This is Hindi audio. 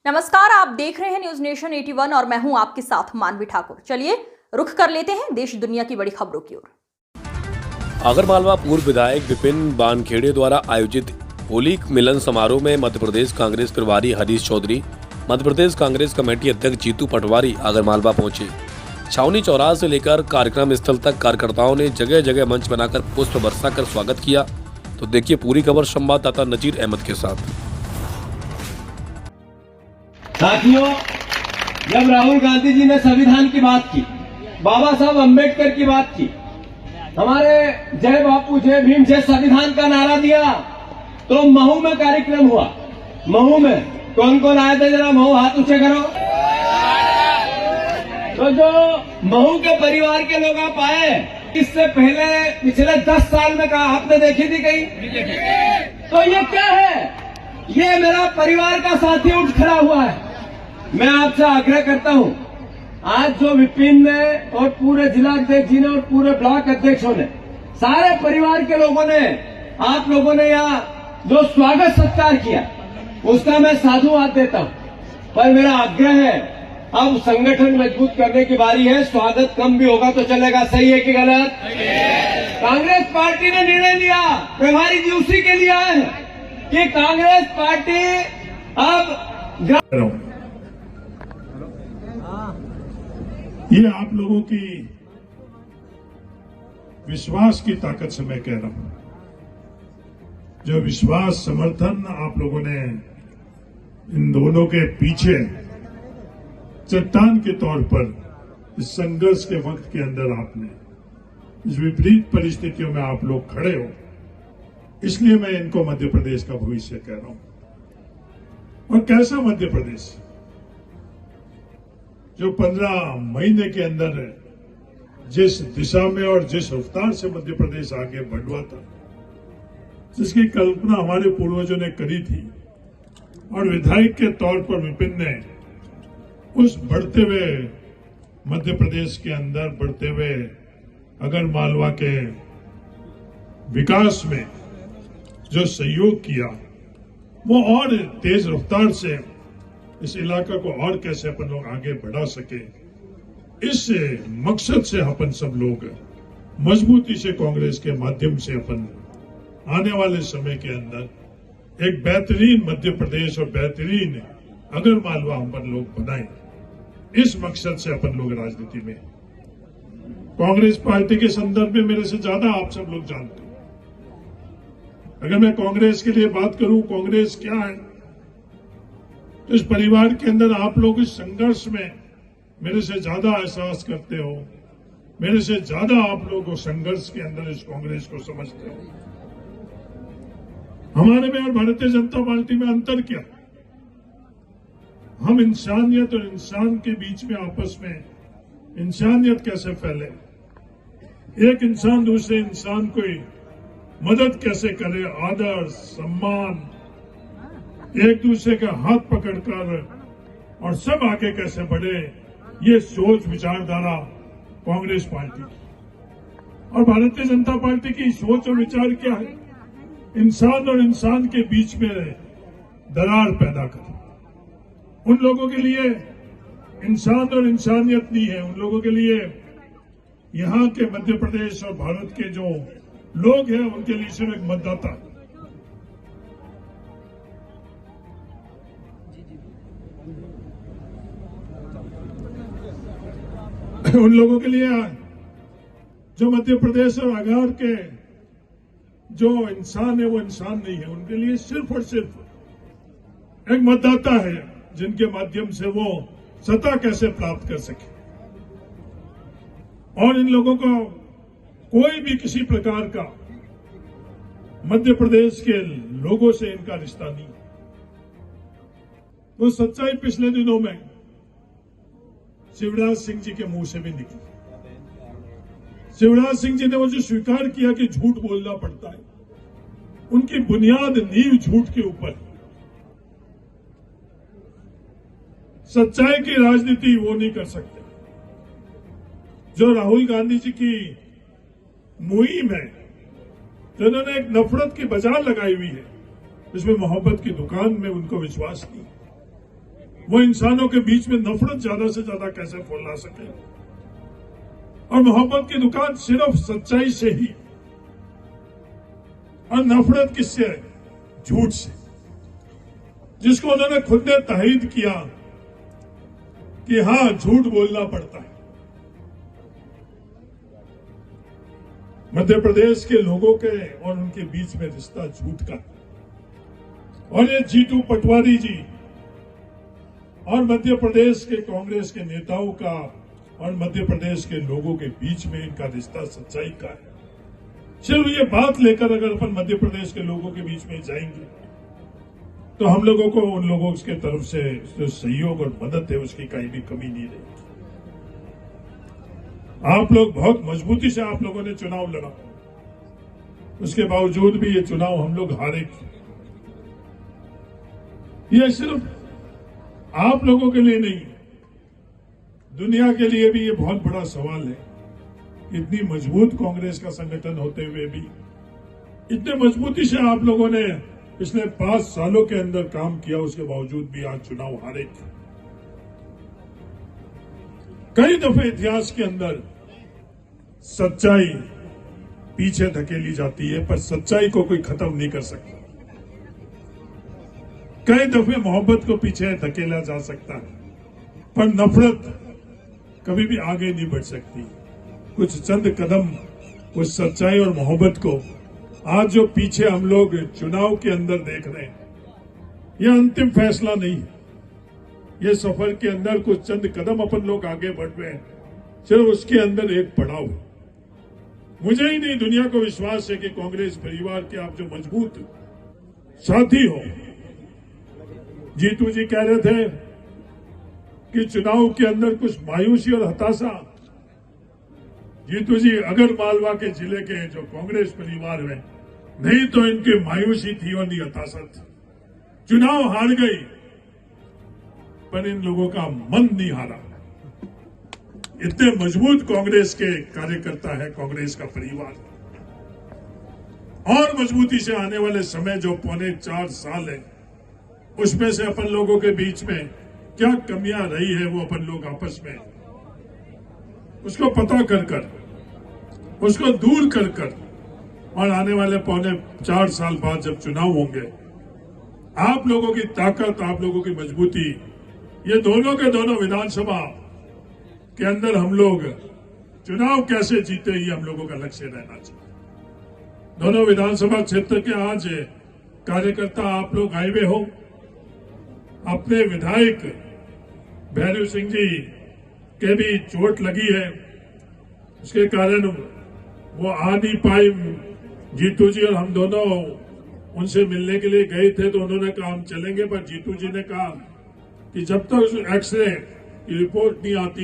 नमस्कार, आप देख रहे हैं न्यूज नेशन 81 और मैं हूं आपके साथ मानवी ठाकुर। चलिए रुख कर लेते हैं देश दुनिया की बड़ी खबरों की ओर। आगरमालवा पूर्व विधायक विपिन बानखेड़े द्वारा आयोजित होली मिलन समारोह में मध्य प्रदेश कांग्रेस प्रभारी हरीश चौधरी, मध्य प्रदेश कांग्रेस कमेटी अध्यक्ष जीतू पटवारी आगरमालवा पहुंचे। छावनी चौराहा से लेकर कार्यक्रम स्थल तक कार्यकर्ताओं ने जगह जगह मंच बनाकर पुष्प बरसा कर स्वागत किया। तो देखिए पूरी खबर संवाददाता नजीर अहमद के साथ। साथियों, जब राहुल गांधी जी ने संविधान की बात की, बाबा साहब अम्बेडकर की बात की, हमारे जय बापू जय भीम जय संविधान का नारा दिया, तो महू में कार्यक्रम हुआ। महू में कौन कौन आए थे, जरा महू हाथ ऊंचे करो। तो जो महू के परिवार के लोग आप आए, इससे पहले पिछले 10 साल में कहा आपने देखी थी कहीं? तो ये क्या है? ये मेरा परिवार का साथी उठ खड़ा हुआ है। मैं आपसे आग्रह करता हूं, आज जो विपिन ने और पूरे जिला अध्यक्ष जी ने और पूरे ब्लॉक अध्यक्षों ने, सारे परिवार के लोगों ने, आप लोगों ने यहाँ जो स्वागत सत्कार किया, उसका मैं साधुवाद देता हूं। पर मेरा आग्रह है, अब संगठन मजबूत करने की बारी है। स्वागत कम भी होगा तो चलेगा। सही है कि गलत? कांग्रेस पार्टी ने निर्णय लिया, प्रभारी जी उसी के लिए आए हैं कि कांग्रेस पार्टी अब ये आप लोगों की विश्वास की ताकत से मैं कह रहा हूं। जो विश्वास समर्थन आप लोगों ने इन दोनों के पीछे चट्टान के तौर पर इस संघर्ष के वक्त के अंदर आपने, इस विपरीत परिस्थितियों में आप लोग खड़े हो, इसलिए मैं इनको मध्य प्रदेश का भविष्य कह रहा हूं। और कैसा मध्य प्रदेश जो 15 महीने के अंदर जिस दिशा में और जिस रफ्तार से मध्य प्रदेश आगे बढ़ा था, जिसकी कल्पना हमारे पूर्वजों ने करी थी, और विधायक के तौर पर विपिन ने उस बढ़ते हुए मध्य प्रदेश के अंदर बढ़ते हुए आगरमालवा के विकास में जो सहयोग किया, वो और तेज रफ्तार से इस इलाका को और कैसे अपन लोग आगे बढ़ा सके, इस मकसद से अपन सब लोग मजबूती से कांग्रेस के माध्यम से अपन आने वाले समय के अंदर एक बेहतरीन मध्य प्रदेश और बेहतरीन आगरमालवा अपन लोग बनाए। इस मकसद से अपन लोग राजनीति में, कांग्रेस पार्टी के संदर्भ में मेरे से ज्यादा आप सब लोग जानते हो। अगर मैं कांग्रेस के लिए बात करूं, कांग्रेस क्या है, तो इस परिवार के अंदर आप लोग इस संघर्ष में मेरे से ज्यादा एहसास करते हो, मेरे से ज्यादा आप लोग संघर्ष के अंदर इस कांग्रेस को समझते हो। हमारे में और भारतीय जनता पार्टी में अंतर क्या है? हम इंसानियत और इंसान के बीच में आपस में इंसानियत कैसे फैले, एक इंसान दूसरे इंसान को मदद कैसे करे, आदर सम्मान, एक दूसरे का हाथ पकड़कर और सब आगे कैसे बढ़े, ये सोच विचारधारा कांग्रेस पार्टी की। और भारतीय जनता पार्टी की सोच और विचार क्या है? इंसान और इंसान के बीच में दरार पैदा करे। उन लोगों के लिए इंसान और इंसानियत नहीं है, उन लोगों के लिए यहाँ के मध्य प्रदेश और भारत के जो लोग हैं उनके लिए सिर्फ एक मतदाता है। उन लोगों के लिए जो मध्य प्रदेश और आगार के जो इंसान है वो इंसान नहीं है, उनके लिए सिर्फ और सिर्फ एक मतदाता है, जिनके माध्यम से वो सत्ता कैसे प्राप्त कर सके। और इन लोगों का कोई भी किसी प्रकार का मध्य प्रदेश के लोगों से इनका रिश्ता नहीं। वो सच्चाई पिछले दिनों में शिवराज सिंह जी के मुंह से भी निकली। शिवराज सिंह जी ने वो जो स्वीकार किया कि झूठ बोलना पड़ता है, उनकी बुनियाद नींव झूठ के ऊपर। सच्चाई की राजनीति वो नहीं कर सकते। जो राहुल गांधी जी की मुहिम है, तो उन्होंने एक नफरत की बाजार लगाई हुई है, इसमें मोहब्बत की दुकान में उनको विश्वास नहीं। वो इंसानों के बीच में नफरत ज्यादा से ज्यादा कैसे फैला सके, और मोहब्बत की दुकान सिर्फ सच्चाई से ही, और नफरत किससे है? झूठ से, जिसको उन्होंने खुद ने तायद किया कि हां झूठ बोलना पड़ता है। मध्य प्रदेश के लोगों के और उनके बीच में रिश्ता झूठ का है, और ये जीतू पटवारी जी और मध्य प्रदेश के कांग्रेस के नेताओं का और मध्य प्रदेश के लोगों के बीच में इनका रिश्ता सच्चाई का है। सिर्फ ये बात लेकर अगर अपन मध्य प्रदेश के लोगों के बीच में जाएंगे तो हम लोगों को उन लोगों की तरफ से जो सहयोग और मदद है उसकी कहीं भी कमी नहीं रहेगी। आप लोग बहुत मजबूती से आप लोगों ने चुनाव लड़ा, उसके बावजूद भी ये चुनाव हम लोग हारे। ये सिर्फ आप लोगों के लिए नहीं, दुनिया के लिए भी ये बहुत बड़ा सवाल है। इतनी मजबूत कांग्रेस का संगठन होते हुए भी इतने मजबूती से आप लोगों ने पिछले 5 सालों के अंदर काम किया, उसके बावजूद भी आज चुनाव हारे। कई दफे इतिहास के अंदर सच्चाई पीछे धकेली जाती है, पर सच्चाई को कोई खत्म नहीं कर सकता। कई दफे मोहब्बत को पीछे धकेला जा सकता है, पर नफरत कभी भी आगे नहीं बढ़ सकती। कुछ चंद कदम उस सच्चाई और मोहब्बत को आज जो पीछे हम लोग चुनाव के अंदर देख रहे हैं, यह अंतिम फैसला नहीं है। ये सफर के अंदर कुछ चंद कदम अपन लोग आगे बढ़ रहे हैं, सिर्फ उसके अंदर एक पड़ाव है। मुझे ही नहीं, दुनिया को विश्वास है कि कांग्रेस परिवार के आप जो मजबूत साथी हो। जीतू जी कह रहे थे कि चुनाव के अंदर कुछ मायूसी और हताशा। जीतू जी अगर मालवा के जिले के जो कांग्रेस परिवार है, नहीं तो इनकी मायूसी थी और नहीं हताशा थी। चुनाव हार गई, पर इन लोगों का मन नहीं हारा। इतने मजबूत कांग्रेस के कार्यकर्ता है कांग्रेस का परिवार। और मजबूती से आने वाले समय जो 4.25 साल है, उसमें से अपन लोगों के बीच में क्या कमियां रही है, वो अपन लोग आपस में उसको पता कर उसको दूर कर और आने वाले 4.25 साल बाद जब चुनाव होंगे, आप लोगों की ताकत, आप लोगों की मजबूती, ये दोनों के दोनों विधानसभा के अंदर हम लोग चुनाव कैसे जीते, ये हम लोगों का लक्ष्य रहना चाहिए। दोनों विधानसभा क्षेत्र के आज कार्यकर्ता आप लोग आए हुए हो। अपने विधायक भैरव सिंह जी के भी चोट लगी है, उसके कारण वो आ नहीं पाए। जीतू जी और हम दोनों उनसे मिलने के लिए गए थे, तो उन्होंने कहा हम चलेंगे, पर जीतू जी ने कहा कि जब तक एक्सरे की रिपोर्ट नहीं आती